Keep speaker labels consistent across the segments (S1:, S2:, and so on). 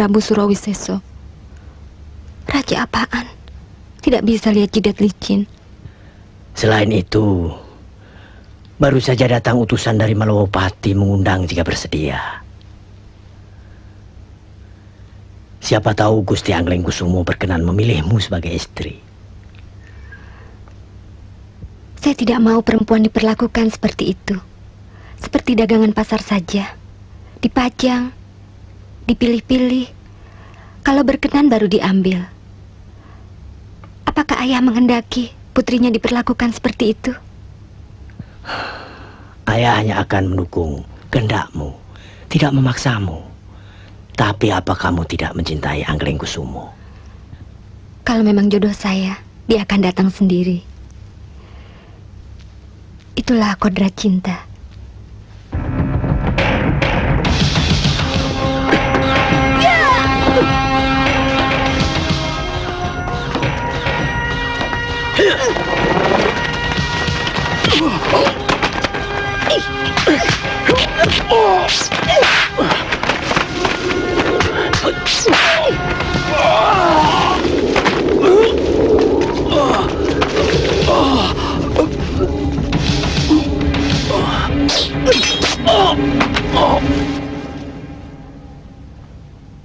S1: Prabu Surawiseso. Raja apaan? Tidak bisa lihat jidat licin.
S2: Selain itu, baru saja datang utusan dari Malawapati mengundang jika bersedia. Siapa tahu Gusti Anglingkusumo berkenan memilihmu sebagai istri.
S1: Saya tidak mau perempuan diperlakukan seperti itu. Seperti dagangan pasar saja. Dipajang, dipilih-pilih. Kalau berkenan baru diambil. Apakah ayah menghendaki putrinya diperlakukan seperti itu?
S2: Ayah hanya akan mendukung kehendakmu, tidak memaksamu. Tapi apa kamu tidak mencintai Anglingkusumo?
S1: Kalau memang jodoh saya, dia akan datang sendiri. Itulah kodrat cinta.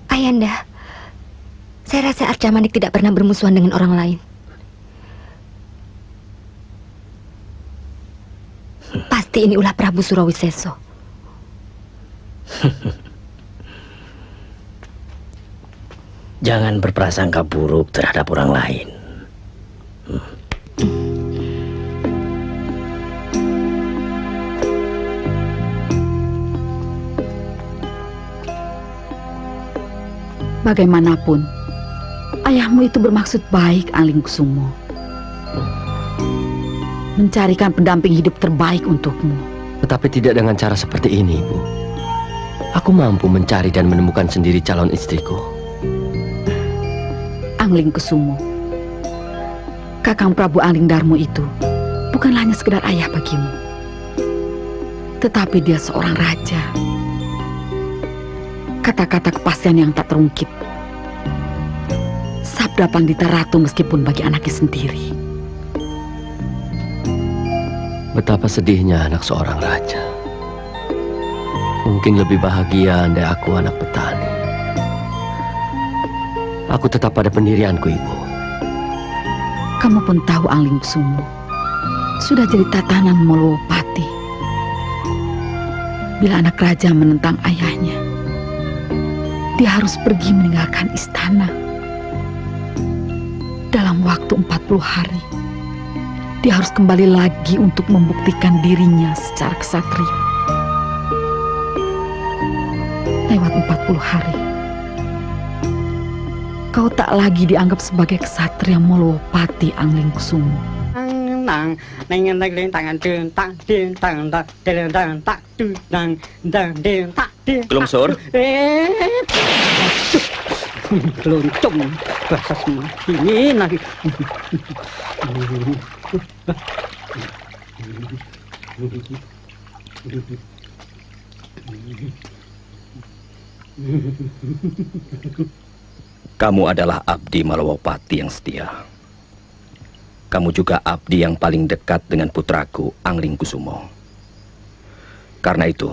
S1: Ayanda, saya rasa Arcamanik tidak pernah bermusuhan dengan orang lain. Pasti ini ulah Prabu Surawiseso.
S2: Jangan berprasangka buruk terhadap orang lain.
S3: Bagaimanapun, ayahmu itu bermaksud baik, Anglingkusumo. Mencarikan pendamping hidup terbaik untukmu.
S4: Tetapi tidak dengan cara seperti ini, Ibu. Aku mampu mencari dan menemukan sendiri calon istriku.
S3: Anglingkusumo, Kakang Prabu Anglingdarmo itu bukanlah hanya sekedar ayah bagimu, tetapi dia seorang raja. Kata-kata kepastian yang tak terungkit, sabda Pandita Ratu meskipun bagi anaknya sendiri.
S4: Betapa sedihnya anak seorang raja. Mungkin lebih bahagia andai aku anak petani. Aku tetap pada pendirianku, Ibu.
S3: Kamu pun tahu, Anglingkusumo, sudah jadi tatanan Malawapati. Bila anak raja menentang ayahnya, dia harus pergi meninggalkan istana. Dalam waktu 40 hari, dia harus kembali lagi untuk membuktikan dirinya secara kesatria. Lewat 40 hari, kau tak lagi dianggap sebagai kesatria Malawapati, Anglingkusumo.
S5: Kelungsur.
S6: Keloncong bahasa semua ini lagi.
S5: Kamu adalah abdi Malawapati yang setia. Kamu juga abdi yang paling dekat dengan putraku, Anglingkusumo. Karena itu,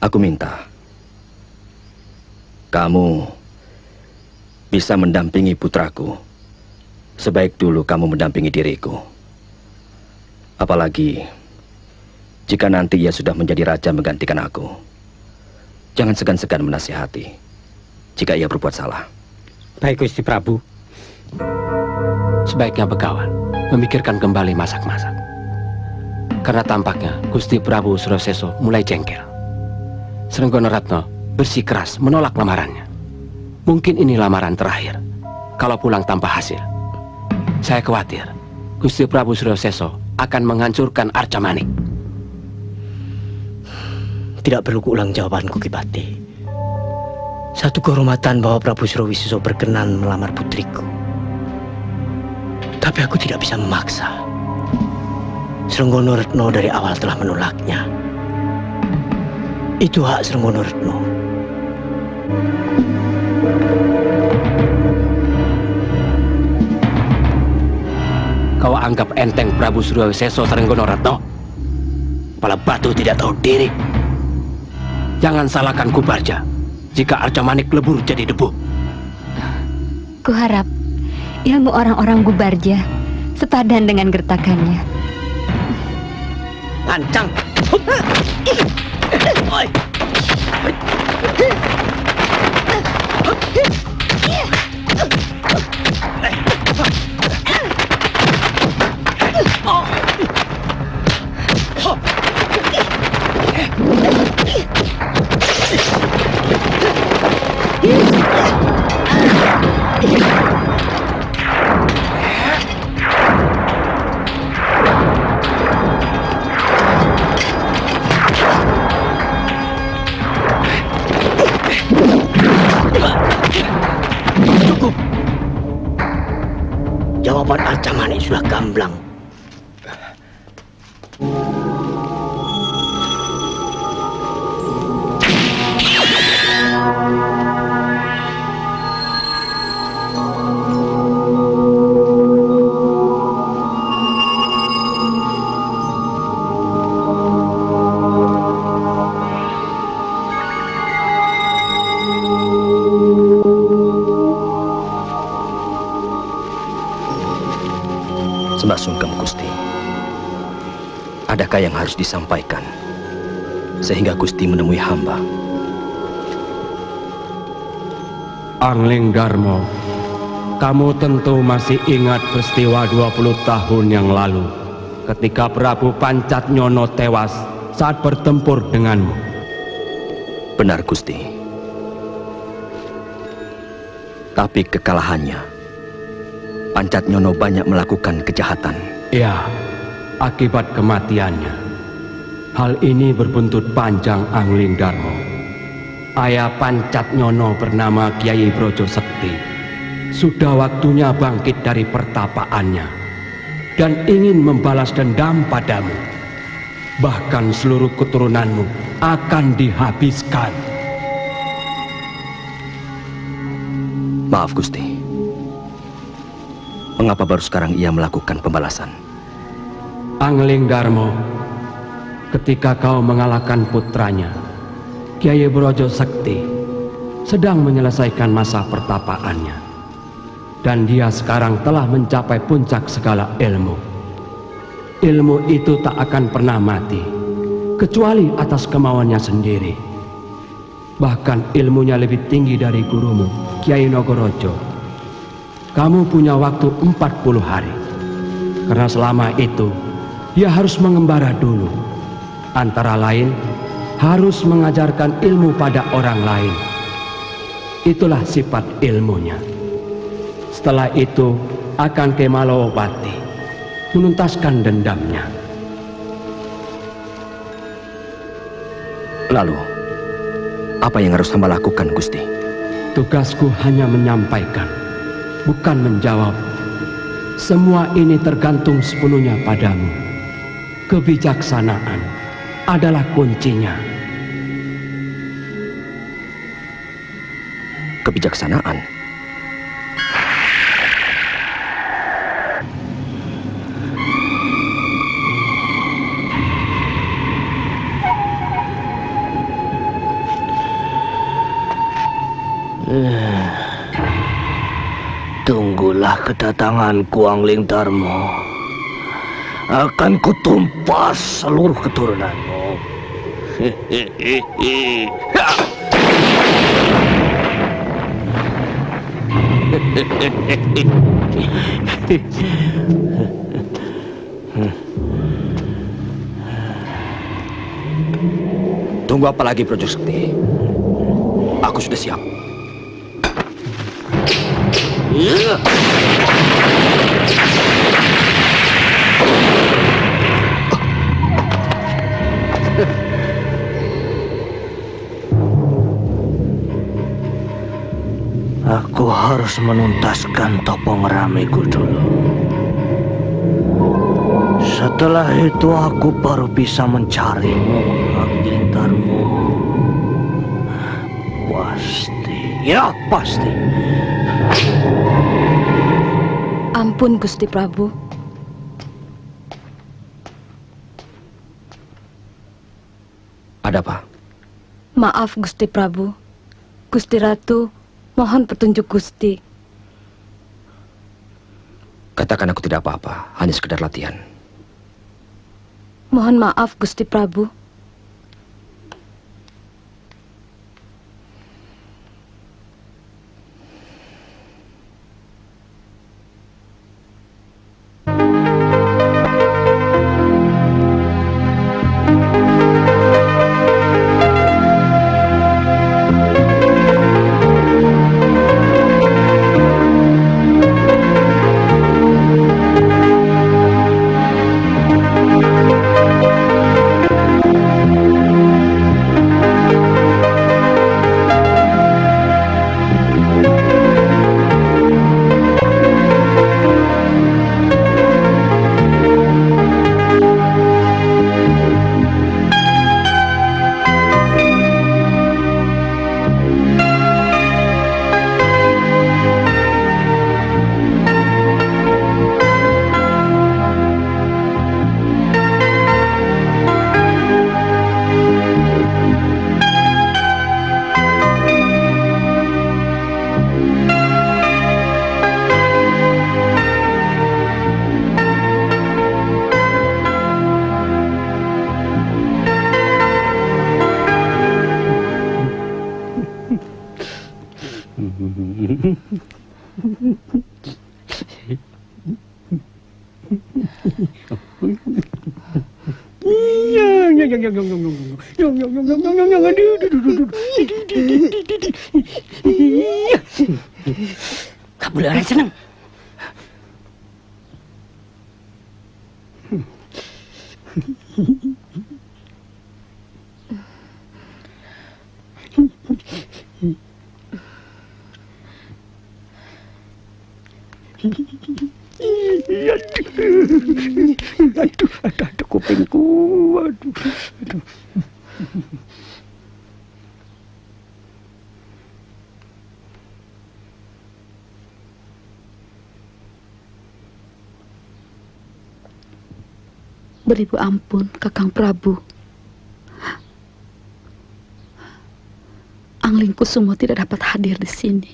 S5: aku minta kamu bisa mendampingi putraku sebaik dulu kamu mendampingi diriku. Apalagi jika nanti ia sudah menjadi raja menggantikan aku. Jangan segan-segan menasihati jika ia berbuat salah.
S6: Baik, Gusti Prabu.
S4: Sebaiknya Begawan memikirkan kembali masak-masak. Karena tampaknya Gusti Prabu Surawiseso mulai jengkel. Srenggono Ratno bersikeras menolak lamarannya. Mungkin ini lamaran terakhir. Kalau pulang tanpa hasil, saya khawatir Gusti Prabu Surawiseso akan menghancurkan Arcamanik.
S2: Tidak perlu kuulang jawabanku, Kipati. Satu kehormatan bahwa Prabu Surawiseso berkenan melamar putriku. Tapi aku tidak bisa memaksa. Srenggono Retno dari awal telah menolaknya. Itu hak Srenggono Retno.
S4: anggap enteng Prabu Surawisesa Trenggono Ratna?
S2: Kepala batu tidak tahu diri.
S4: Jangan salahkan Kubarja jika Arcamanik lebur jadi debu.
S1: Kuharap ilmu orang-orang Gubarja sepadan dengan gertakannya.
S2: Lancang. Oi. Cukup. Jawaban Arcamanik sudah gamblang.
S5: Sembah sungkem Gusti. Adakah yang harus disampaikan sehingga Gusti menemui hamba?
S4: Angling Darmo, kamu tentu masih ingat peristiwa 20 tahun yang lalu ketika Prabu Pancatnyono tewas saat bertempur denganmu.
S5: Benar Gusti. Tapi kekalahannya, Pancatnyono banyak melakukan kejahatan.
S4: Ya, akibat kematiannya. Hal ini berbuntut panjang Angling Darmo. Ayah Pancatnyono bernama Kiai Brojo Sekti. Sudah waktunya bangkit dari pertapaannya dan ingin membalas dendam padamu. Bahkan seluruh keturunanmu akan dihabiskan.
S5: Maaf Gusti. Mengapa baru sekarang ia melakukan pembalasan?
S4: Angling Darmo, ketika kau mengalahkan putranya, Kiai Brojo Sekti sedang menyelesaikan masa pertapaannya. Dan dia sekarang telah mencapai puncak segala ilmu. Ilmu itu tak akan pernah mati, kecuali atas kemauannya sendiri. Bahkan ilmunya lebih tinggi dari gurumu, Kiai Nogorojo. Kamu punya waktu 40 hari. Karena selama itu, dia harus mengembara dulu. Antara lain, harus mengajarkan ilmu pada orang lain. Itulah sifat ilmunya. Setelah itu, akan ke Malowapati, menuntaskan dendamnya.
S5: Lalu, apa yang harus hamba lakukan, Gusti?
S4: Tugasku hanya menyampaikan, bukan menjawab. Semua ini tergantung sepenuhnya padamu. Kebijaksanaan adalah kuncinya.
S5: Kebijaksanaan?
S2: Tunggulah kedatanganku, Angling Darmo. Akan kutumpas seluruh keturunanmu.
S5: Tunggu apa lagi, Brojo Sekti? Aku sudah siap.
S2: Aku harus menuntaskan topong ramiku dulu. Setelah itu aku baru bisa mencarimu, Angling Darmo. Pasti, ya pasti.
S3: Ampun Gusti Prabu.
S5: Ada apa?
S7: Maaf Gusti Prabu. Gusti Ratu, mohon petunjuk Gusti.
S5: Katakan aku tidak apa-apa, hanya sekedar latihan.
S7: Mohon maaf Gusti Prabu.
S2: Kabul orang senang.
S6: Aduh, kupingku. Aduh.
S3: Beribu ampun, Kakang Prabu. Angling Kusumo tidak dapat hadir di sini.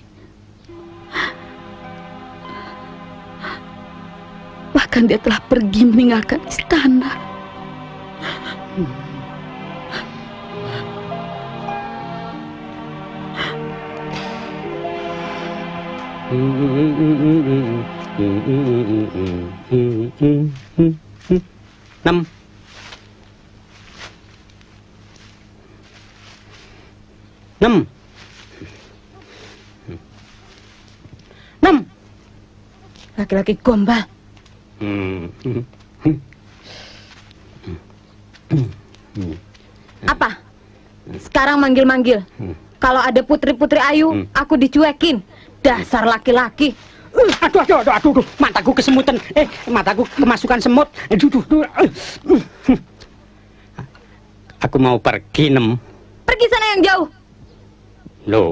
S3: Bahkan dia telah pergi meninggalkan istana.
S6: Enam.
S7: Laki-laki gombal. Apa? Sekarang manggil-manggil. Kalau ada putri-putri ayu, aku dicuekin. Dasar laki-laki.
S6: Aduh, mataku kesemutan. Mataku kemasukan semut. Aduh. Aku mau pergi, Nem.
S7: Pergi sana yang jauh.
S6: Loh,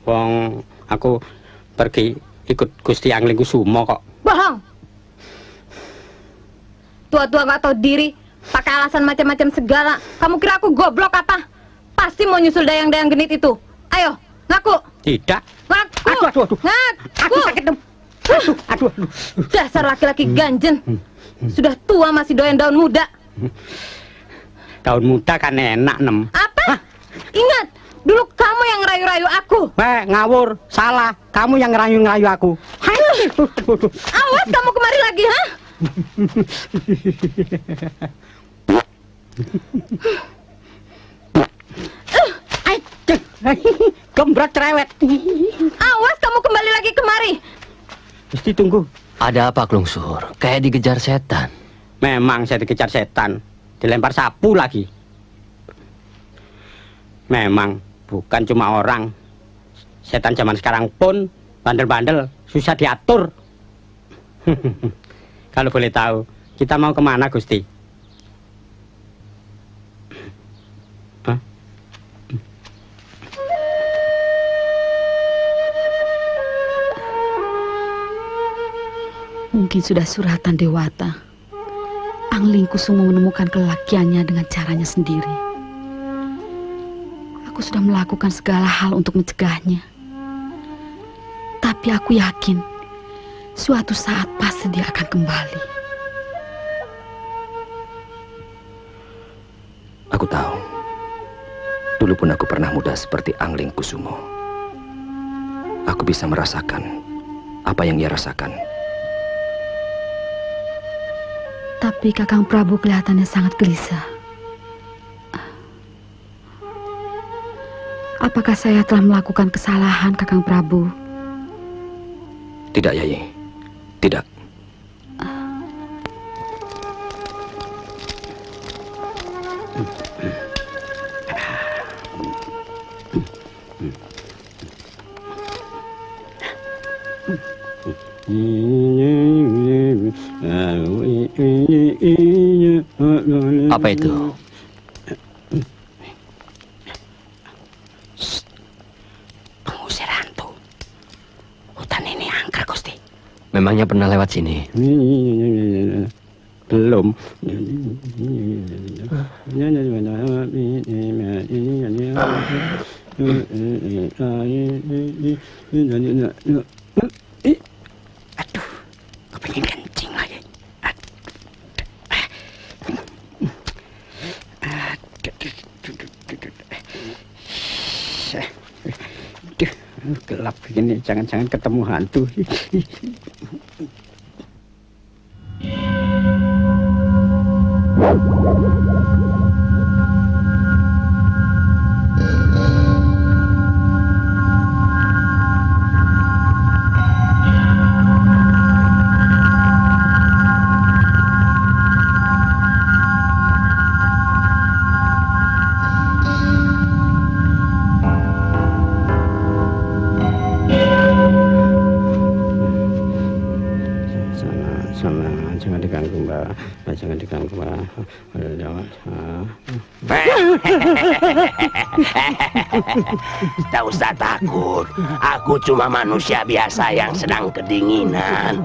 S6: wong aku pergi ikut Gusti Angling Kusumo kok.
S7: Bohong. Tua-tua gak tahu diri, pakai alasan macam-macam segala. Kamu kira aku goblok apa? Pasti mau nyusul dayang-dayang genit itu. Ayo, ngaku.
S6: Tidak.
S7: Ngaku.
S6: Aduh.
S7: Ngaku.
S6: Aku sakit, Nem. Aduh.
S7: Dasar laki-laki ganjen. Sudah tua masih doyan daun muda.
S6: Daun muda kan enak, Nem.
S7: Apa? Ingat, dulu kamu yang ngerayu-rayu aku.
S6: Ngawur, salah. Kamu yang ngerayu-ngerayu aku.
S7: Awas kamu kemari lagi, ha?
S6: Gembrat cerewet.
S7: Awas kamu kembali lagi kemari.
S6: Mesti tunggu.
S2: Ada apa, Klungsur? Kayak dikejar setan.
S6: Memang saya dikejar setan. Dilempar sapu lagi. Memang bukan cuma orang. Setan zaman sekarang pun bandel-bandel, susah diatur. Kalau boleh tahu, kita mau kemana, Gusti? Hah?
S3: Mungkin sudah suratan Dewata. Angling Kusumo menemukan kelakiannya dengan caranya sendiri. Aku sudah melakukan segala hal untuk mencegahnya. Tapi aku yakin suatu saat pasti dia akan kembali.
S5: Aku tahu. Dulu pun aku pernah muda seperti Angling Kusumo. Aku bisa merasakan apa yang ia rasakan.
S3: Tapi Kakang Prabu kelihatannya sangat gelisah. Apakah saya telah melakukan kesalahan, Kakang Prabu?
S5: Tidak, Yayi. Tidak.
S4: Apa itu?
S2: Pengusir hantu. Hutan ini angker, Gusti.
S4: Memangnya pernah lewat sini?
S6: Belum.
S2: Aduh, kepingin kencing lagi.
S6: Gelap begini, jangan-jangan ketemu hantu. Jangan diganggu, Mbak. Jangan diganggu, Mbak.
S2: Tak usah takut. Aku cuma manusia biasa yang sedang kedinginan.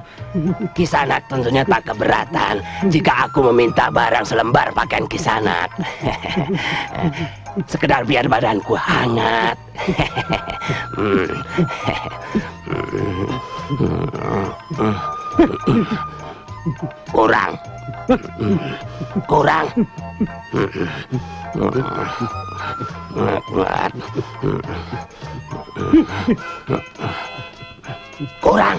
S2: Kisanak tentunya tak keberatan jika aku meminta barang selembar pakaian Kisanak. Sekedar biar badanku hangat. Kurang. Kurang. Kurang.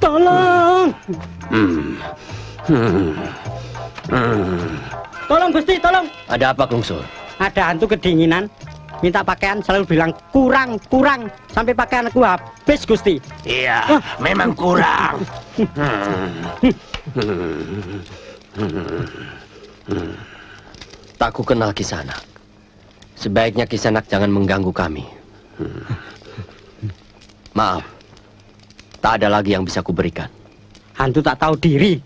S6: Tolong! Tolong, Gusti, tolong!
S4: Ada apa, Klungsur?
S6: Ada hantu kedinginan. Minta pakaian selalu bilang kurang, kurang. Sampai pakaian aku habis, Gusti.
S2: Iya, memang kurang.
S4: Tak ku kenal Kisanak. Sebaiknya Kisanak jangan mengganggu kami. Maaf, tak ada lagi yang bisa kuberikan.
S6: Hantu tak tahu diri.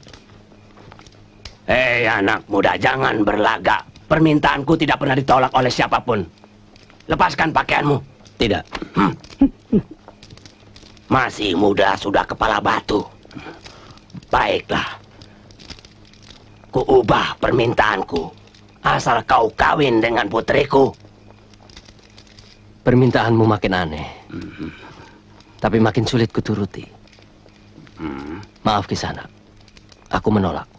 S2: Hei anak muda, jangan berlagak. Permintaanku tidak pernah ditolak oleh siapapun. Lepaskan pakaianmu.
S4: Tidak.
S2: Masih muda sudah kepala batu. Baiklah. Kuubah permintaanku. Asal kau kawin dengan putriku.
S4: Permintaanmu makin aneh. Tapi makin sulit kuturuti. Maaf Kisanak. Aku menolak.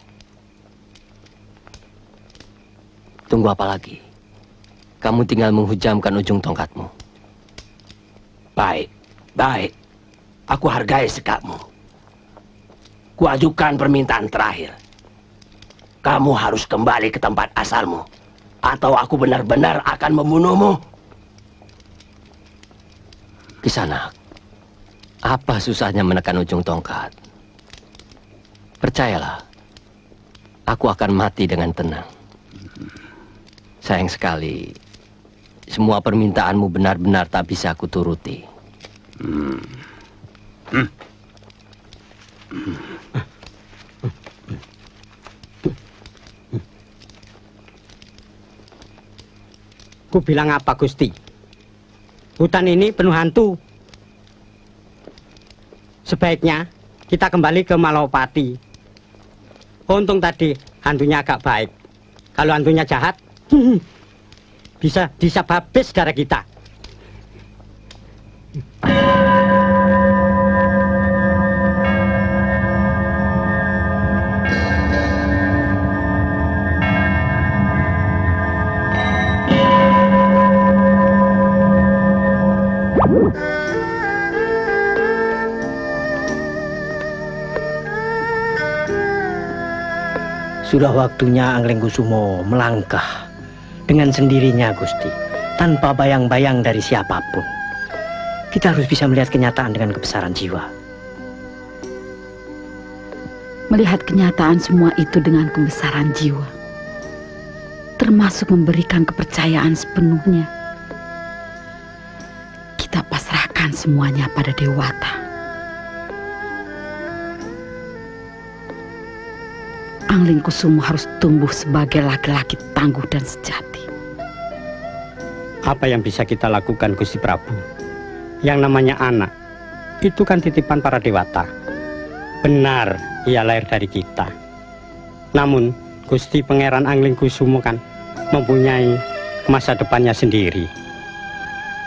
S4: Tunggu apa lagi? Kamu tinggal menghujamkan ujung tongkatmu.
S2: Baik, baik. Aku hargai sikapmu. Kuajukan permintaan terakhir. Kamu harus kembali ke tempat asalmu. Atau aku benar-benar akan membunuhmu.
S4: Kisanak, apa susahnya menekan ujung tongkat? Percayalah, aku akan mati dengan tenang. Sayang sekali, semua permintaanmu benar-benar tak bisa aku turuti.
S6: Ku bilang apa, Gusti? Hutan ini penuh hantu. Sebaiknya kita kembali ke Malawapati. Untung tadi hantunya agak baik. Kalau hantunya jahat, bisa disap habis darah kita.
S8: Sudah waktunya Anglingkusumo melangkah dengan sendirinya, Gusti, tanpa bayang-bayang dari siapapun. Kita harus bisa melihat kenyataan dengan kebesaran jiwa.
S3: Melihat kenyataan semua itu dengan kebesaran jiwa, termasuk memberikan kepercayaan sepenuhnya. Kita pasrahkan semuanya pada Dewata. Anglingkusumo harus tumbuh sebagai laki-laki tangguh dan sejati.
S6: Apa yang bisa kita lakukan, Gusti Prabu? Yang namanya anak, itu kan titipan para dewata. Benar, ia lahir dari kita. Namun, Gusti Pangeran Anglingkusumo kan mempunyai masa depannya sendiri.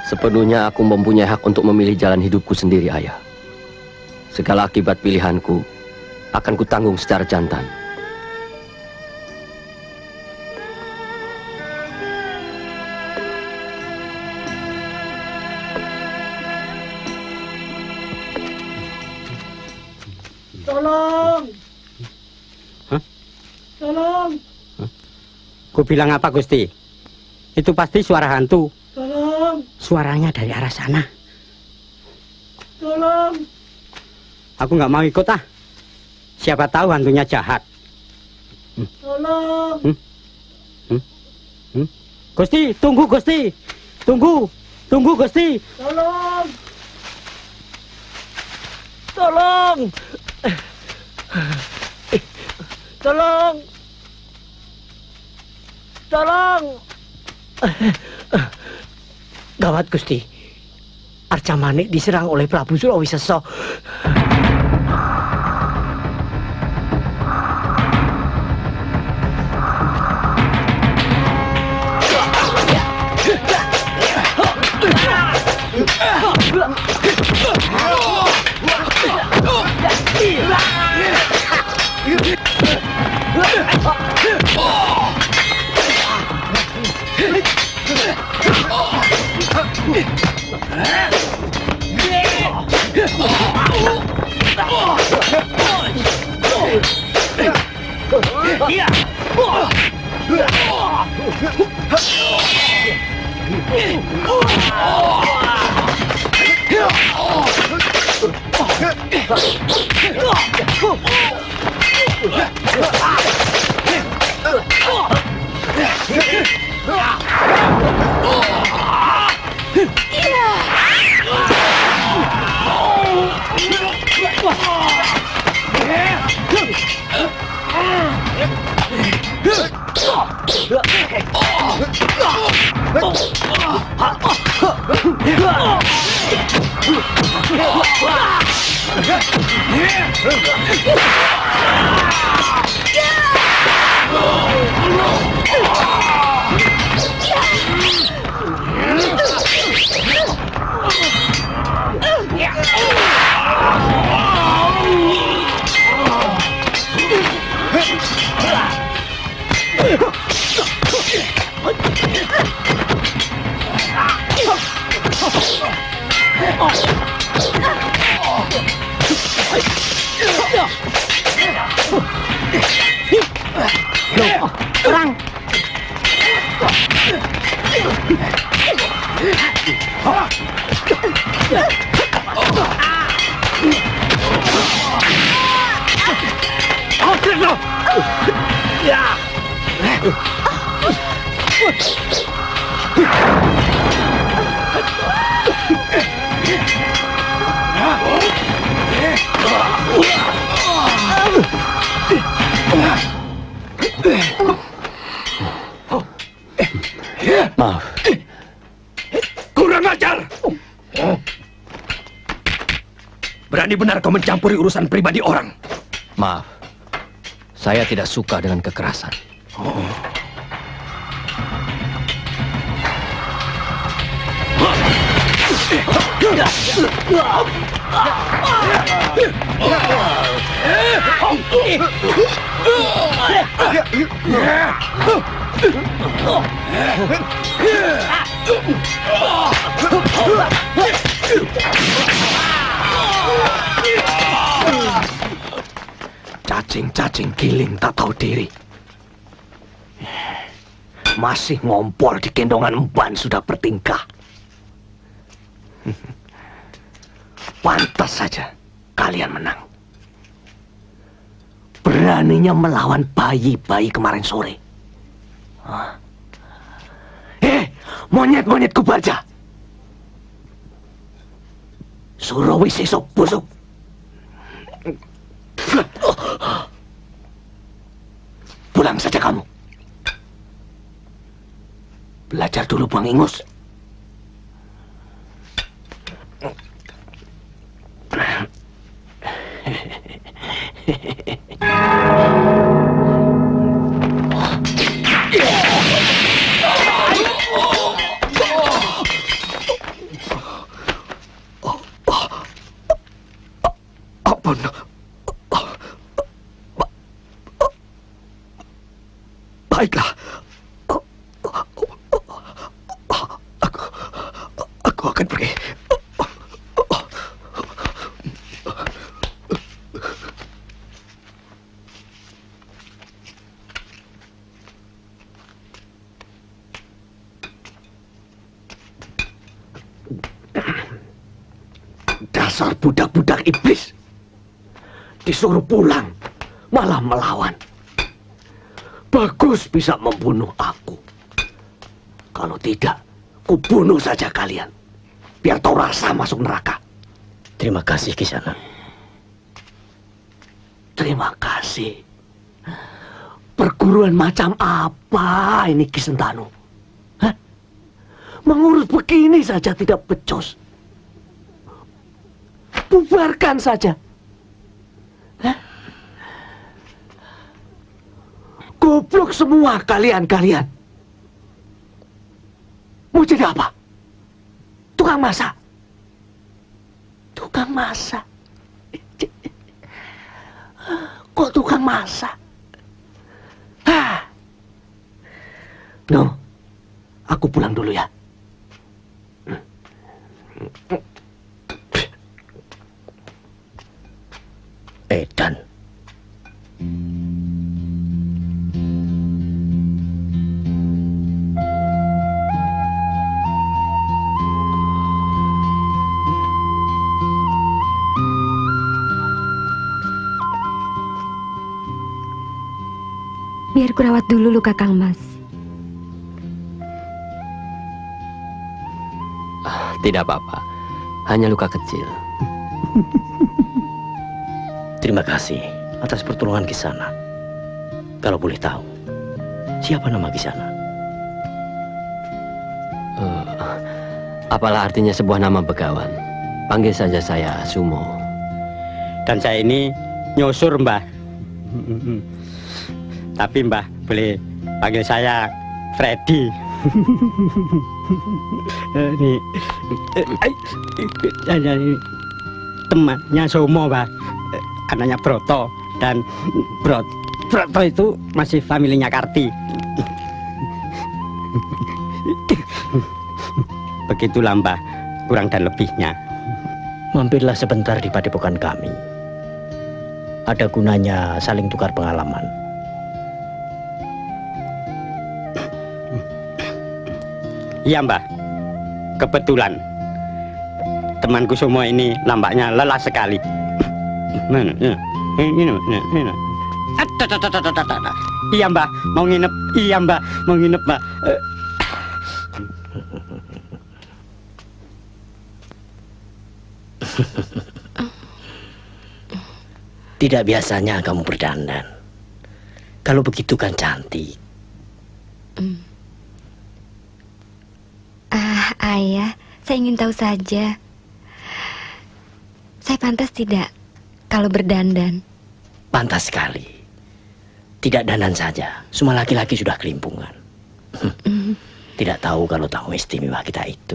S5: Sepenuhnya aku mempunyai hak untuk memilih jalan hidupku sendiri, Ayah. Segala akibat pilihanku akan kutanggung secara jantan.
S8: Tolong!
S6: Hah?
S8: Tolong!
S6: Ku bilang apa, Gusti? Itu pasti suara hantu.
S8: Tolong!
S6: Suaranya dari arah sana.
S8: Tolong!
S6: Aku nggak mau ikut ah. Siapa tahu hantunya jahat.
S8: Tolong!
S6: Gusti, tunggu Gusti. Tunggu Gusti.
S8: Tolong! Tolong! Tolong! Tolong! Gawat, Gusti. Arca Manik diserang oleh Prabu Surawisesa. Orang!
S5: Maaf.
S9: Kurang ajar! Berani benar kau mencampuri urusan pribadi orang.
S5: Maaf. Saya tidak suka dengan kekerasan.
S9: Cacing-cacing giling tak tahu diri. Masih ngompol di gendongan emban sudah bertingkah. Pantas saja kalian menang. Beraninya melawan bayi-bayi kemarin sore. Monyet-monyet kubaja. Surawi sesok busuk. Pulang saja kamu. Belajar dulu Bang Ingus. Ampun. Baiklah. Aku akan pergi. Dasar budak-budak iblis. Disuruh pulang, malah melawan. Bagus bisa membunuh aku. Kalau tidak, kubunuh saja kalian. Biar tahu rasa masuk neraka.
S8: Terima kasih, Kisana.
S9: Terima kasih. Perguruan macam apa ini Ki Sentanu? Hah? Mengurus begini saja tidak becus. Bubarkan saja. Hah? Goblok semua kalian-kalian. Mau jadi apa? Tukang masak? Tukang masak? Kok tukang masak? Hah? No, aku pulang dulu ya.
S8: Edan.
S1: Biar kurawat dulu luka Kang Mas.
S5: Tidak apa-apa, hanya luka kecil.
S8: Terima kasih atas pertolongan Kisana. Kalau boleh tahu, siapa nama Kisana?
S5: Apalah artinya sebuah nama begawan? Panggil saja saya Sumo.
S6: Dan saya ini nyosur, Mbah. Tapi Mbah boleh panggil saya Freddy. Ini temannya Sumo, Mbah. Anaknya Broto. Dan Broto itu masih familinya Karti. Begitulah Mbah, kurang dan lebihnya.
S8: Mampirlah sebentar di padepokan kami. Ada gunanya saling tukar pengalaman.
S6: Iya Mbah, kebetulan temanku semua ini nampaknya lelah sekali. Iya Mbah, mau nginep. Iya Mbah, mau nginep Mbah.
S8: Tidak biasanya kamu berdandan. Kalau begitu kan cantik.
S1: Ayah, saya ingin tahu saja. Saya pantas tidak kalau berdandan?
S8: Pantas sekali. Tidak dandan saja, semua laki-laki sudah kelimpungan. Tidak tahu kalau tamu istimewa kita itu.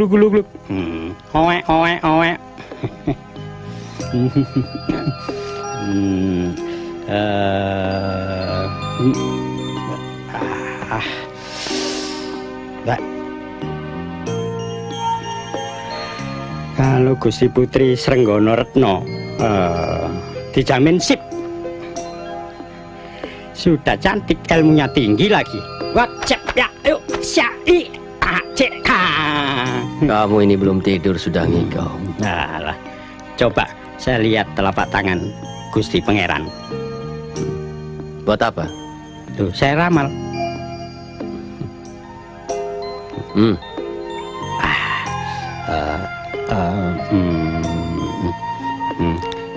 S6: Guluk. Oe. Mbak, kalau Gusti Putri Srenggono Retno dijamin sip. Sudah cantik, ilmunya tinggi lagi. Wajib ya, yuk syai.
S5: Kamu ini belum tidur sudah ngigau.
S6: Nah, coba saya lihat telapak tangan Gusti Pangeran.
S5: Buat apa?
S6: Tuh, saya ramal.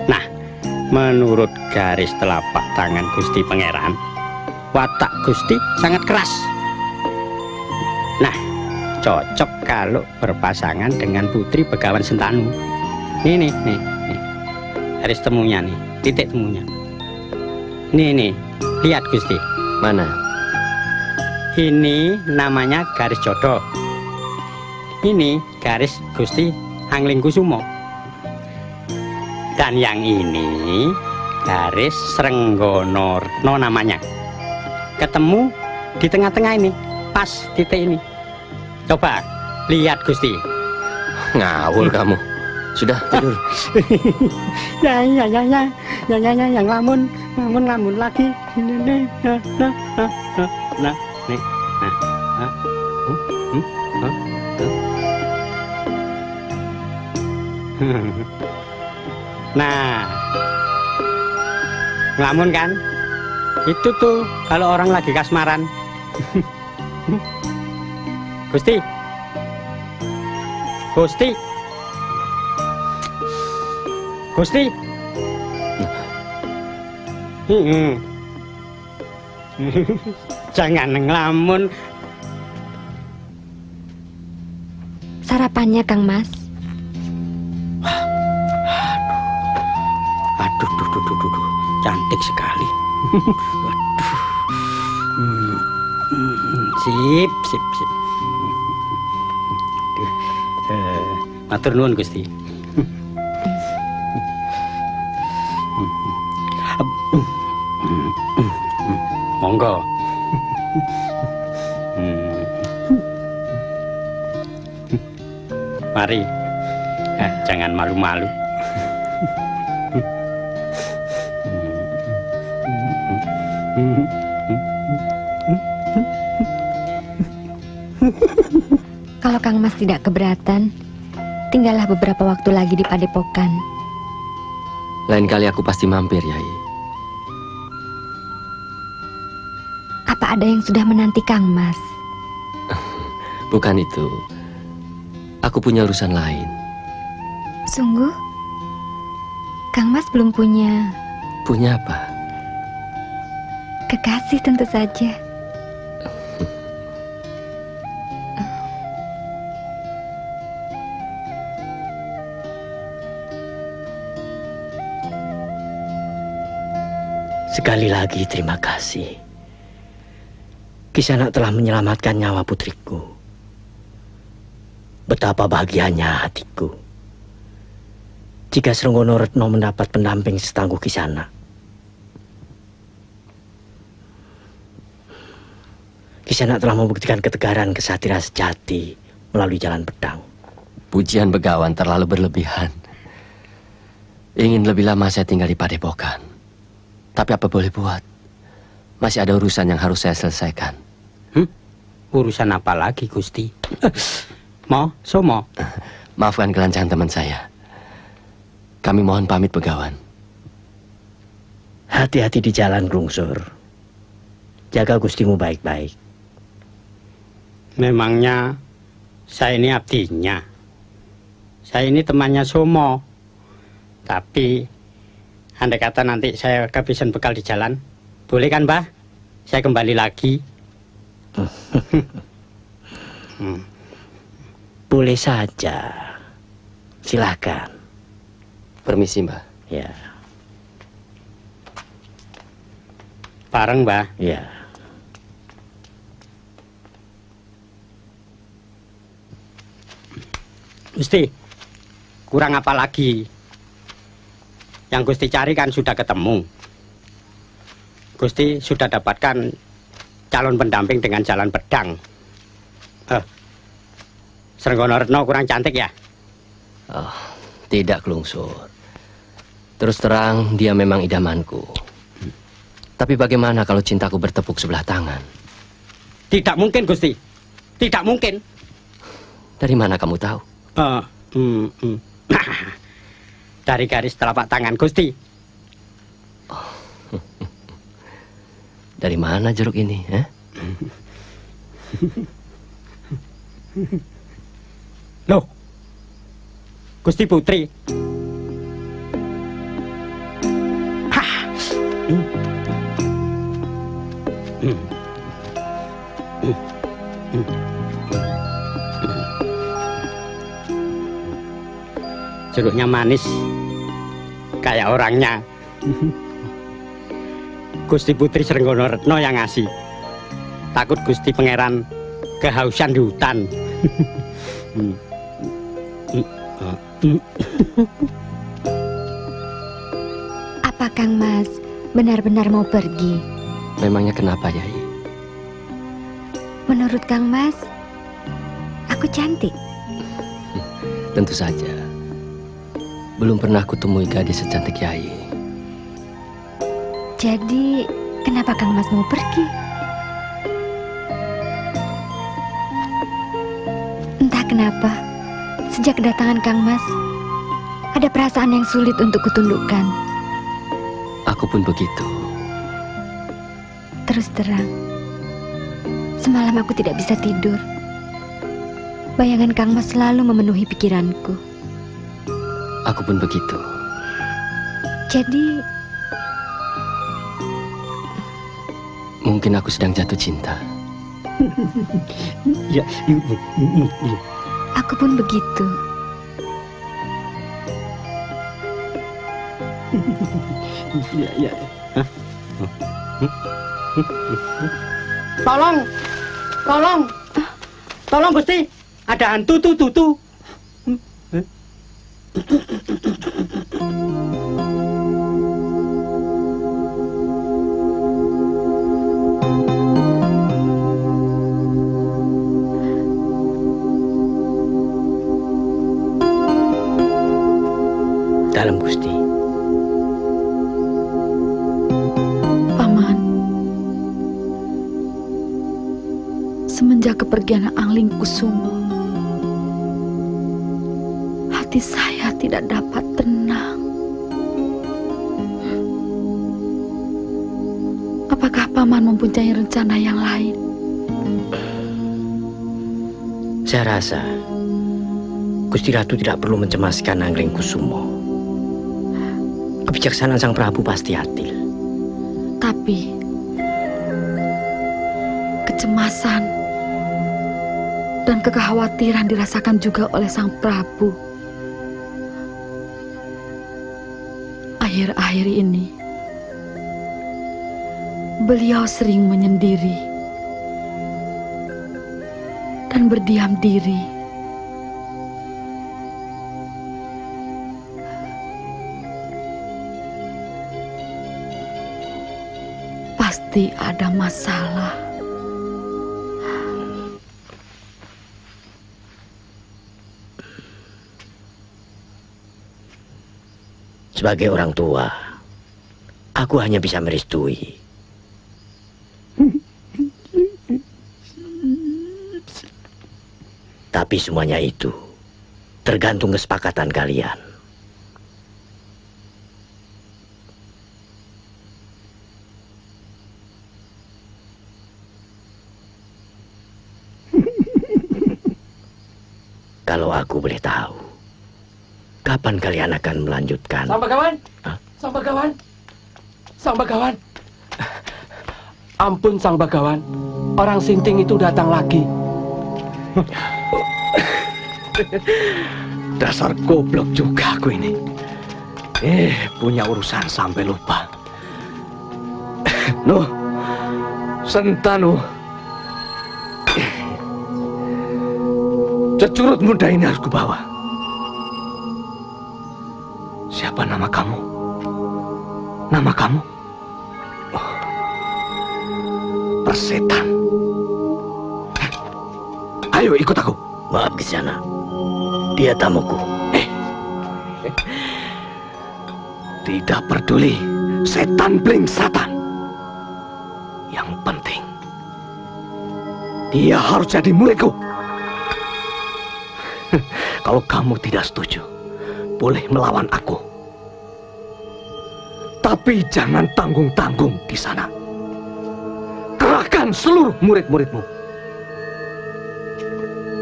S6: Nah, menurut garis telapak tangan Gusti Pangeran, watak Gusti sangat keras. Nah, cocok kalau berpasangan dengan Putri Begawan Sentanu. Nih. Garis temunya nih, titik temunya. Nih, lihat Gusti.
S5: Mana?
S6: Ini namanya garis jodoh. Ini garis Gusti Anglingkusumo. Dan yang ini garis Srenggono Retno namanya. Ketemu di tengah-tengah ini, pas titik ini. Coba lihat Gusti.
S5: Ngawur kamu. Sudah tidur.
S6: Ya, yang lamun lagi. Nah, ngelamun kan? Itu tuh kalau orang lagi kasmaran. Gusti. Jangan ngelamun.
S1: Sarapannya Kang Mas.
S6: Aduh, cantik sekali. Waduh. Sip. Matur nuwun Gusti. Monggo. Mari. Jangan malu-malu.
S1: Kalau Kang Mas tidak keberatan, tinggallah beberapa waktu lagi di Padepokan.
S5: Lain kali aku pasti mampir, Yai.
S1: Apa ada yang sudah menanti Kang Mas?
S5: Bukan itu. Aku punya urusan lain.
S1: Sungguh? Kang Mas belum punya...
S5: Punya apa?
S1: Kekasih tentu saja.
S8: Sekali lagi terima kasih. Kisanak telah menyelamatkan nyawa putriku. Betapa bahagianya hatiku jika Srenggono Retno mendapat pendamping setangguh Kisanak. Kisanak telah membuktikan ketegaran kesatria sejati melalui jalan pedang.
S5: Pujian Begawan terlalu berlebihan. Ingin lebih lama saya tinggal di Padepokan. Tapi apa boleh buat? Masih ada urusan yang harus saya selesaikan.
S6: Urusan apa lagi, Gusti? Mau?
S5: Maafkan kelancaran teman saya. Kami mohon pamit, Begawan.
S8: Hati-hati di jalan, Glungsur. Jaga gustimu baik-baik.
S6: Memangnya saya ini abdinya. Saya ini temannya Somo. Tapi andai kata nanti saya kehabisan bekal di jalan, boleh kan, Mbah? Saya kembali lagi.
S8: Boleh saja. Silakan.
S5: Permisi, Mbah.
S8: Ya.
S6: Bareng, Mbah.
S8: Ya.
S6: Gusti, kurang apa lagi? Yang Gusti cari kan sudah ketemu. Gusti sudah dapatkan calon pendamping dengan jalan pedang. Srenggono Retno kurang cantik ya?
S5: Oh, tidak, Klungsur. Terus terang, dia memang idamanku. Tapi bagaimana kalau cintaku bertepuk sebelah tangan?
S6: Tidak mungkin, Gusti. Tidak mungkin.
S5: Dari mana kamu tahu?
S6: Dari garis telapak tangan Gusti.
S5: Dari mana jeruk ini?
S6: Loh, Gusti Putri. Jeruknya manis, kayak orangnya. Gusti Putri Srenggono Retno yang ngasih. Takut Gusti Pangeran kehausan di hutan.
S1: Apa Kang Mas benar-benar mau pergi?
S5: Memangnya kenapa, Yai?
S1: Menurut Kang Mas, aku cantik.
S5: Tentu saja. Belum pernah kutemui gadis secantik Yai.
S1: Jadi, kenapa Kang Mas mau pergi? Entah kenapa, sejak kedatangan Kang Mas, ada perasaan yang sulit untuk kutundukkan.
S5: Aku pun begitu.
S1: Terus terang, semalam aku tidak bisa tidur. Bayangan Kang Mas selalu memenuhi pikiranku.
S5: Aku pun begitu.
S1: Jadi,
S5: mungkin aku sedang jatuh cinta.
S6: Ya,
S1: aku pun begitu.
S6: ya. Tolong Gusti, ada hantu tuh.
S8: Dalam, Gusti.
S3: Paman, semenjak kepergian Angling Kusumo, hati saya tidak dapat tenang. Apakah Paman mempunyai rencana yang lain?
S8: Saya rasa Gusti Ratu tidak perlu mencemaskan Angling Kusumo. Kebijaksanaan Sang Prabu pasti adil.
S3: Tapi kecemasan dan kekhawatiran dirasakan juga oleh Sang Prabu. Akhir-akhir ini beliau sering menyendiri dan berdiam diri. Pasti ada masalah.
S8: Sebagai orang tua, aku hanya bisa merestui. Tapi semuanya itu tergantung kesepakatan kalian. Kalau aku boleh tahu, kapan kalian akan melanjutkan?
S4: Sang Bagawan, Sang Bagawan, Sang Bagawan. Ampun Sang Bagawan, orang Sinting itu datang lagi.
S9: Dasar goblok juga aku ini. Punya urusan sampai lupa. Nuh, Sentanu. Cecurut muda ini harus kubawa. Apa nama kamu? Nama kamu? Oh, Persetan. Ayo ikut aku.
S8: Maaf Kisana, dia tamuku.
S9: Tidak peduli, setan bling satan. Yang penting, dia harus jadi muridku. Kalau kamu tidak setuju, boleh melawan aku. Tapi jangan tanggung-tanggung di sana. Kerahkan seluruh murid-muridmu.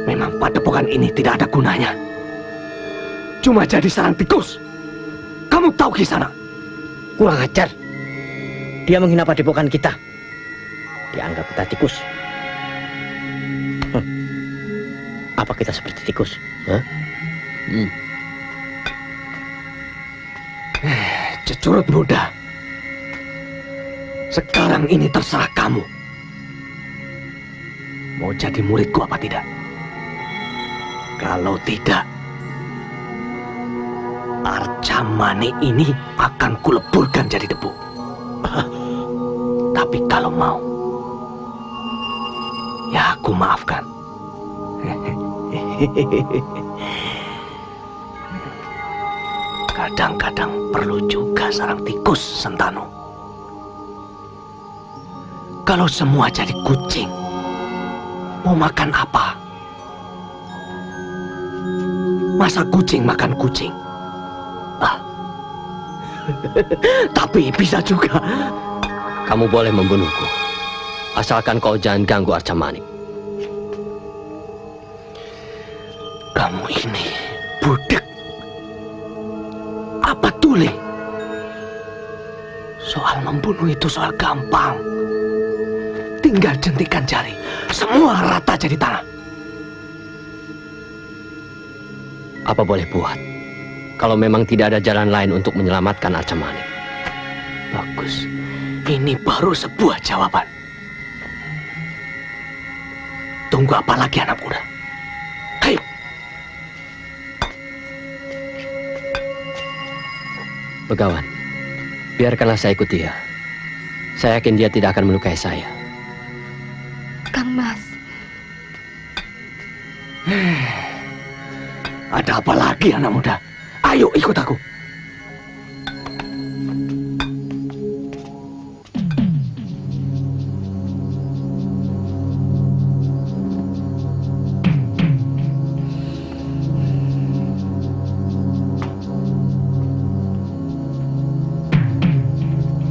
S9: Memang padepokan ini tidak ada gunanya. Cuma jadi sarang tikus. Kamu tahu Kisana?
S8: Kurang ajar. Dia menghina padepokan kita. Dianggap kita tikus. Apa kita seperti tikus?
S9: Cecurut muda. Sekarang ini terserah kamu. Mau jadi muridku apa tidak? Kalau tidak, Arcamani ini akan kuleburkan jadi debu. Tapi kalau mau, ya aku maafkan. Kadang-kadang perlu juga sarang tikus, Sentanu. Kalau semua jadi kucing, mau makan apa? Masa kucing makan kucing? Tapi bisa juga.
S5: Kamu boleh membunuhku, asalkan kau jangan ganggu Arcamani.
S9: Kamu ini budak. Apa tuli? Soal membunuh itu soal gampang. Tinggal jentikan jari, semua rata jadi tanah.
S5: Apa boleh buat kalau memang tidak ada jalan lain untuk menyelamatkan Arcamani?
S9: Bagus. Ini baru sebuah jawaban. Tunggu apa lagi anak muda? Ayo.
S5: Begawan, biarkanlah saya ikut dia. Saya yakin dia tidak akan melukai saya.
S1: Kang Mas.
S9: Ada apa lagi anak muda? Ayo ikut aku.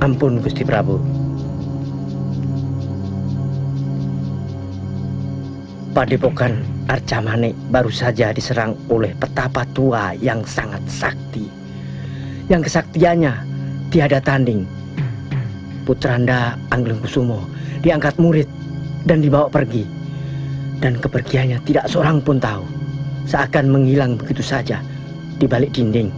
S8: Ampun Gusti Prabu. Padepokan Arcamani baru saja diserang oleh petapa tua yang sangat sakti. Yang kesaktiannya tiada tanding. Putranda Anglingkusumo diangkat murid dan dibawa pergi. Dan kepergiannya tidak seorang pun tahu. Seakan menghilang begitu saja di balik dinding.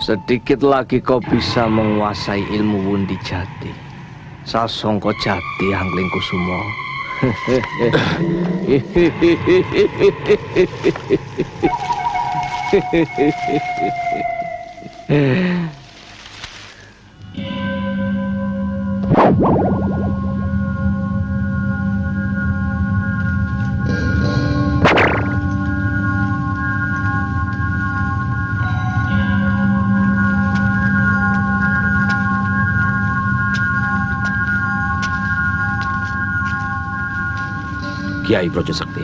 S10: Sedikit lagi kau bisa menguasai ilmu wundi jati. Sasongko jati Anglingkusumo.
S5: Kiai Brojosakti,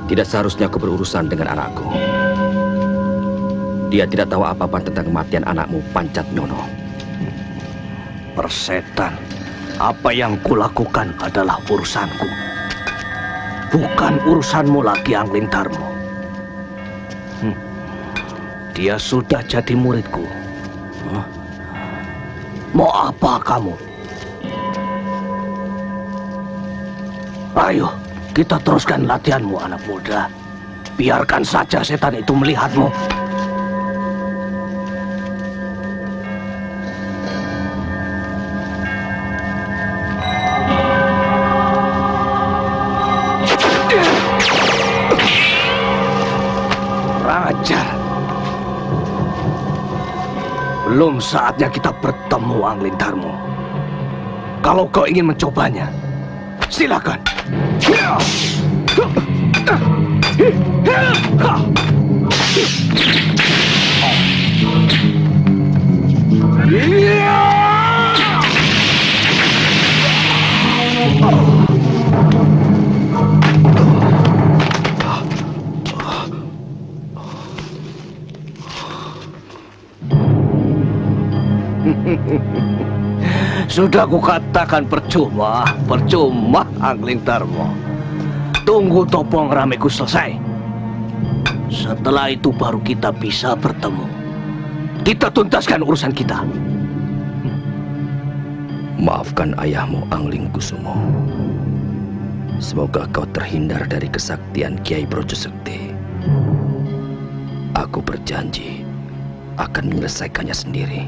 S5: tidak seharusnya aku berurusan dengan anakku. Dia tidak tahu apa-apa tentang kematian anakmu Pancatnyono.
S9: Persetan, apa yang kulakukan adalah urusanku. bukan urusanmu lagi, Angling Darmo. Dia sudah jadi muridku. Mau apa kamu? Ayo, kita teruskan latihanmu, anak muda. Biarkan saja setan itu melihatmu. Rajar. Belum saatnya kita bertemu, Angling Darmo. Kalau kau ingin mencobanya, silakan. Sudah kukatakan percuma Angling Darmo. Tunggu topong rameku selesai. Setelah itu baru kita bisa bertemu. Kita tuntaskan urusan kita.
S5: Maafkan ayahmu, Angling Kusumo. Semoga kau terhindar dari kesaktian Kiai Brojosekti. Aku berjanji akan menyelesaikannya sendiri.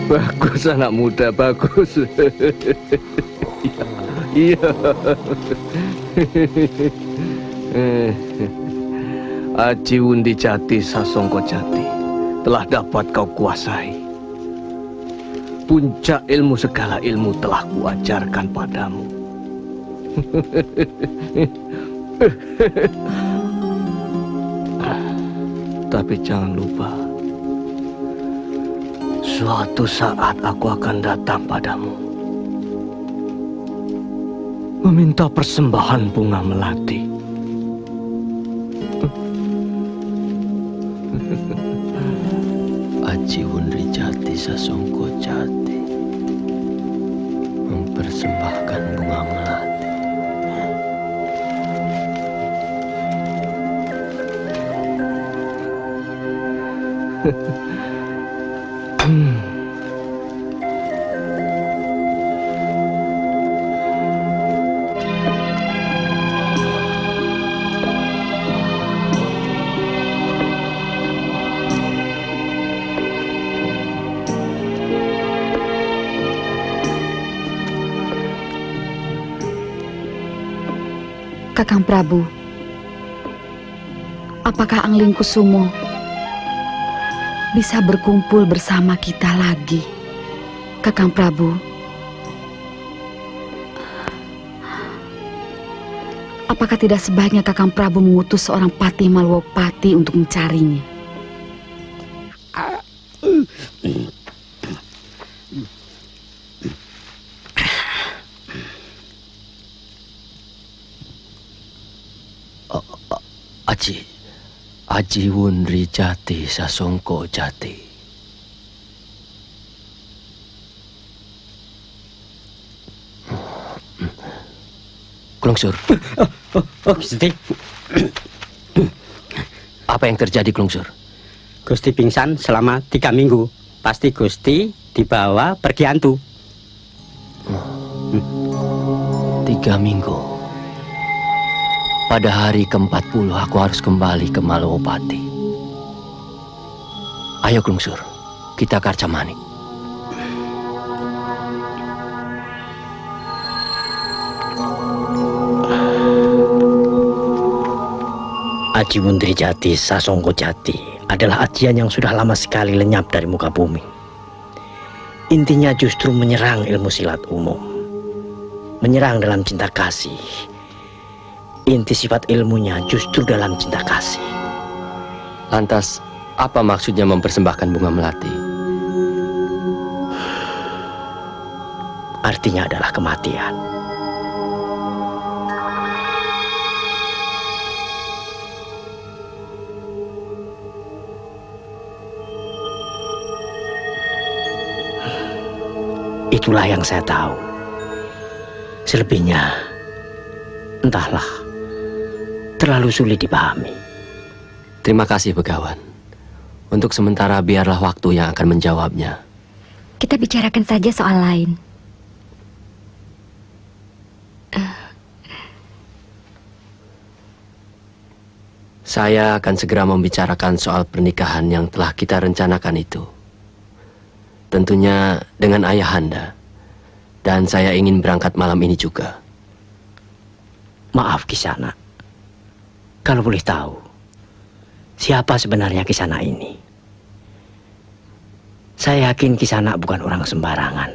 S10: Bagus anak muda, bagus. Iya. Aji Wundi Jati Sasongko Jati telah dapat kau kuasai. Puncak ilmu segala ilmu telah kuajarkan padamu. Tapi jangan lupa, suatu saat aku akan datang padamu, meminta persembahan bunga melati. Aji Wundi Jati Sasongko Jati mempersembahkan bunga melati.
S3: Kakang Prabu, apakah Angling Kusumo bisa berkumpul bersama kita lagi, Kakang Prabu? Apakah tidak sebaiknya Kakang Prabu mengutus seorang Patih Malwopati untuk mencarinya? Aji Wundi Jati Sasongko Jati. Klungsur.
S6: Gusti.
S4: Apa yang terjadi, Klungsur?
S6: Gusti pingsan selama 3 minggu. Pasti Gusti dibawa pergi hantu.
S4: 3 minggu. Pada hari ke-40 aku harus kembali ke Malwopati. Ayo Klungsur, kita ke Arcamanik.
S8: Aji Wundi Jati Sasongko Jati adalah ajian yang sudah lama sekali lenyap dari muka bumi. Intinya justru menyerang ilmu silat umum, menyerang dalam cinta kasih. Inti sifat ilmunya justru dalam cinta kasih.
S4: Lantas, apa maksudnya mempersembahkan bunga melati?
S8: Artinya adalah kematian. Itulah yang saya tahu. Selebihnya, entahlah, terlalu sulit dipahami.
S4: Terima kasih, Begawan. Untuk sementara biarlah waktu yang akan menjawabnya.
S1: Kita bicarakan saja soal lain.
S4: Saya akan segera membicarakan soal pernikahan yang telah kita rencanakan itu. Tentunya dengan ayahanda. Dan saya ingin berangkat malam ini juga.
S8: Maaf Kisana, kalau boleh tahu, siapa sebenarnya Kisana ini? Saya yakin Kisana bukan orang sembarangan.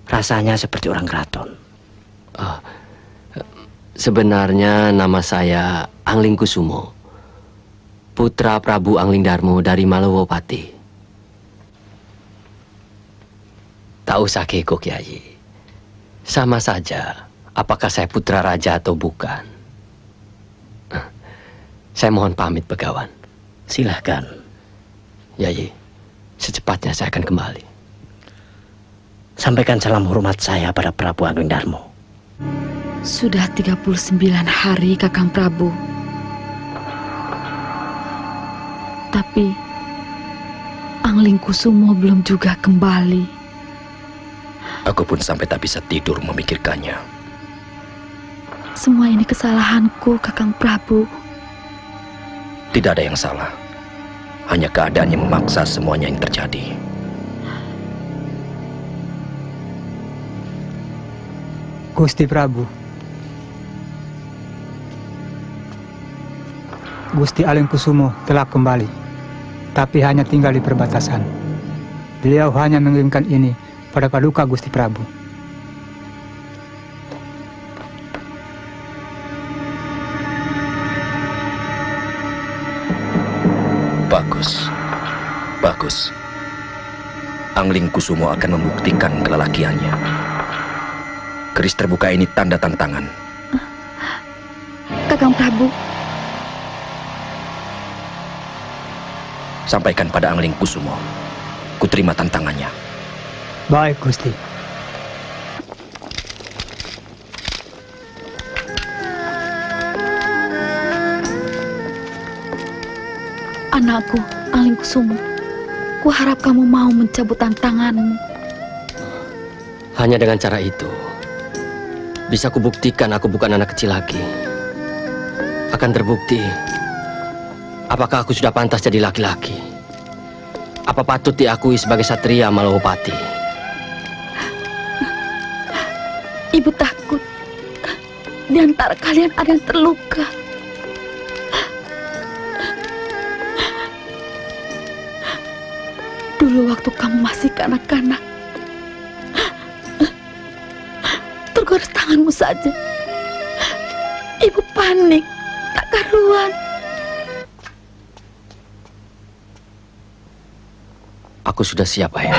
S8: Rasanya seperti orang keraton.
S4: Sebenarnya nama saya Angling Kusumo, putra Prabu Angling Darmo dari Malowopati. Tak usah keiko, Kiai. Sama saja apakah saya putra raja atau bukan. Saya mohon pamit, Begawan.
S8: Silahkan.
S4: Yai, secepatnya saya akan kembali.
S8: Sampaikan salam hormat saya pada Prabu Angling Darmo.
S3: Sudah 39 hari, Kakang Prabu. Tapi Angling Kusumo belum juga kembali.
S5: Aku pun sampai tak bisa tidur memikirkannya.
S3: Semua ini kesalahanku, Kakang Prabu.
S5: Tidak ada yang salah. Hanya keadaan yang memaksa semuanya yang terjadi.
S11: Gusti Prabu, Gusti Angling Kusumo telah kembali, tapi hanya tinggal di perbatasan. Beliau hanya mengirimkan ini pada Paduka Gusti Prabu.
S5: Bagus, bagus. Angling Kusumo akan membuktikan kelelakiannya. Keris terbuka ini tanda tantangan.
S3: Kakang Prabu,
S5: sampaikan pada Angling Kusumo. Kuterima tantangannya.
S11: Baik, Gusti.
S3: Anakku, Angling Kusumo, kuharap kamu mau mencabut tantanganmu.
S4: Hanya dengan cara itu, bisa kubuktikan aku bukan anak kecil lagi. Akan terbukti, apakah aku sudah pantas jadi laki-laki? Apa patut diakui sebagai satria Malowopati?
S3: Ibu takut di antara kalian ada yang terluka. Dulu waktu kamu masih kanak-kanak, tergores tanganmu saja. Ibu panik, tak karuan.
S4: Aku sudah siap, Ayah.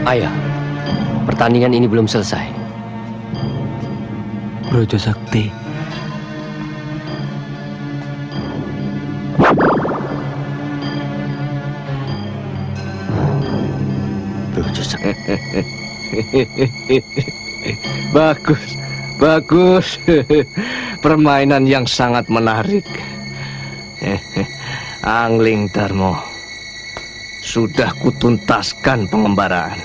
S4: Ayah, pertandingan ini belum selesai.
S10: Brojo Sakti.
S4: Brojo Sakti.
S10: Bagus, bagus. Permainan yang sangat menarik. Angling Darmo, sudah kutuntaskan pengembaraan.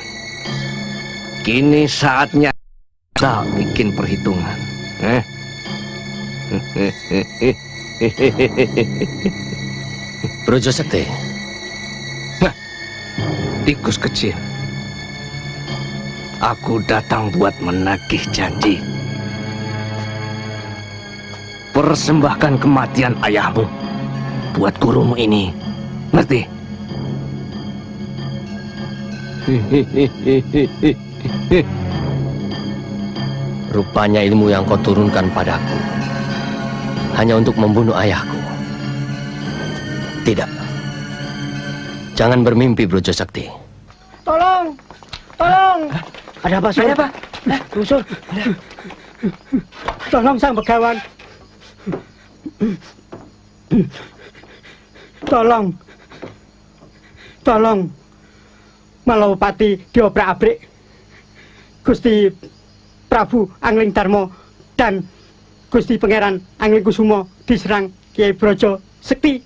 S10: Kini saatnya kita bikin perhitungan.
S4: Brojo Sakti.
S10: Tikus kecil. Aku datang buat menagih janji. Persembahkan kematian ayahmu buat gurumu ini. Ngerti?
S5: Rupanya ilmu yang kau turunkan padaku hanya untuk membunuh ayahku. Tidak. Jangan bermimpi, Brojo Sakti.
S8: Tolong! Tolong! Ada apa, Sur?
S6: Ada apa?
S8: Sur.
S6: Tolong Sang Begawan. Tolong. Malawapati diobrak-abrik. Gusti Prabu Angling Darmo dan Gusti Pangeran Angling Kusumo diserang Kiai Brojo Sekti.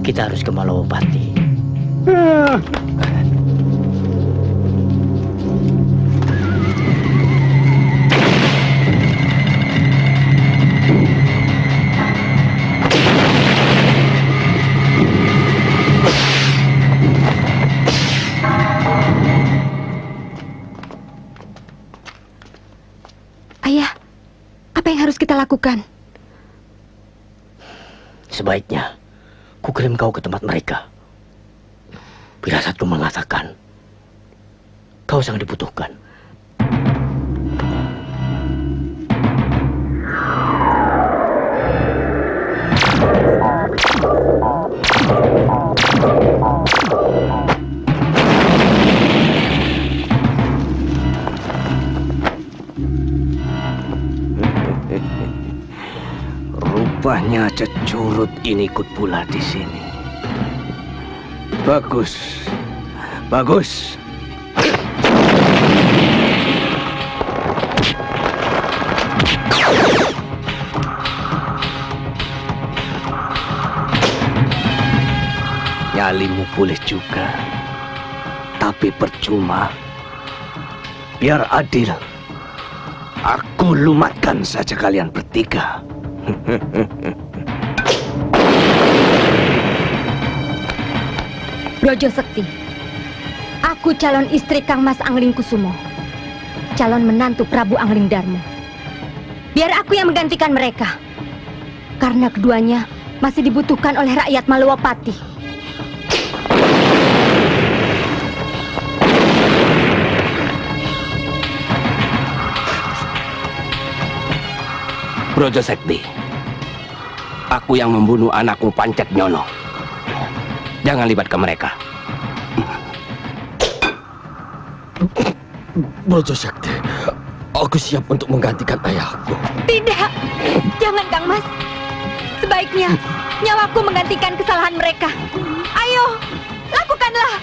S8: Kita harus ke Malawapati.
S1: Ayah, apa yang harus kita lakukan?
S8: Sebaiknya kukirim kau ke tempat mereka. Firasatku mengatakan kau sangat dibutuhkan.
S9: Rupanya Cecurut ini ikut pula di sini. Bagus. Nyalimu pulih juga, tapi percuma. Biar adil, aku lumatkan saja kalian bertiga.
S1: Brojo Sekti, aku calon istri Kang Mas Angling Kusumo, calon menantu Prabu Angling Darmo. Biar aku yang menggantikan mereka, karena keduanya masih dibutuhkan oleh rakyat Malawapati.
S4: Brojo Sekti, aku yang membunuh anakmu Pancet Nyono. Jangan libatkan mereka.
S5: Brojo Sakti, aku siap untuk menggantikan ayahku.
S1: Tidak, jangan Kang Mas. Sebaiknya nyawaku menggantikan kesalahan mereka. Ayo, lakukanlah.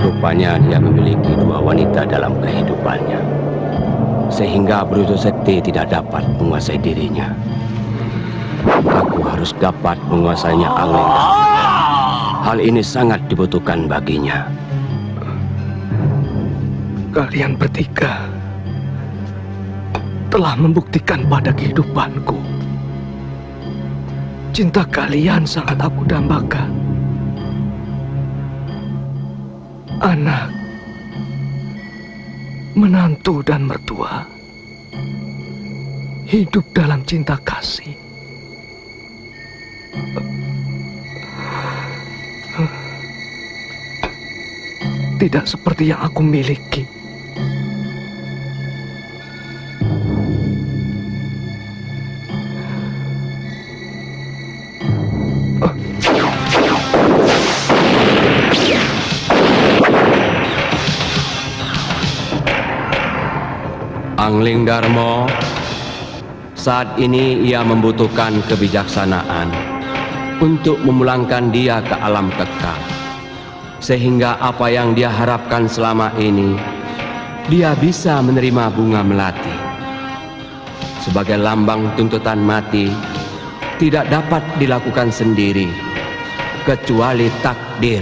S4: Rupanya dia memiliki dua wanita dalam kehidupannya, sehingga Brojo Sekti tidak dapat menguasai dirinya. Aku harus dapat menguasainya Angling. Hal ini sangat dibutuhkan baginya.
S9: Kalian bertiga telah membuktikan pada kehidupanku. Cinta kalian sangat aku dambakan. Anak, menantu dan mertua hidup dalam cinta kasih. Tidak seperti yang aku miliki.
S4: Angling Darmo, saat ini ia membutuhkan kebijaksanaan untuk memulangkan dia ke alam kekal, sehingga apa yang dia harapkan selama ini, dia bisa menerima bunga melati. Sebagai lambang tuntutan mati, tidak dapat dilakukan sendiri, kecuali takdir.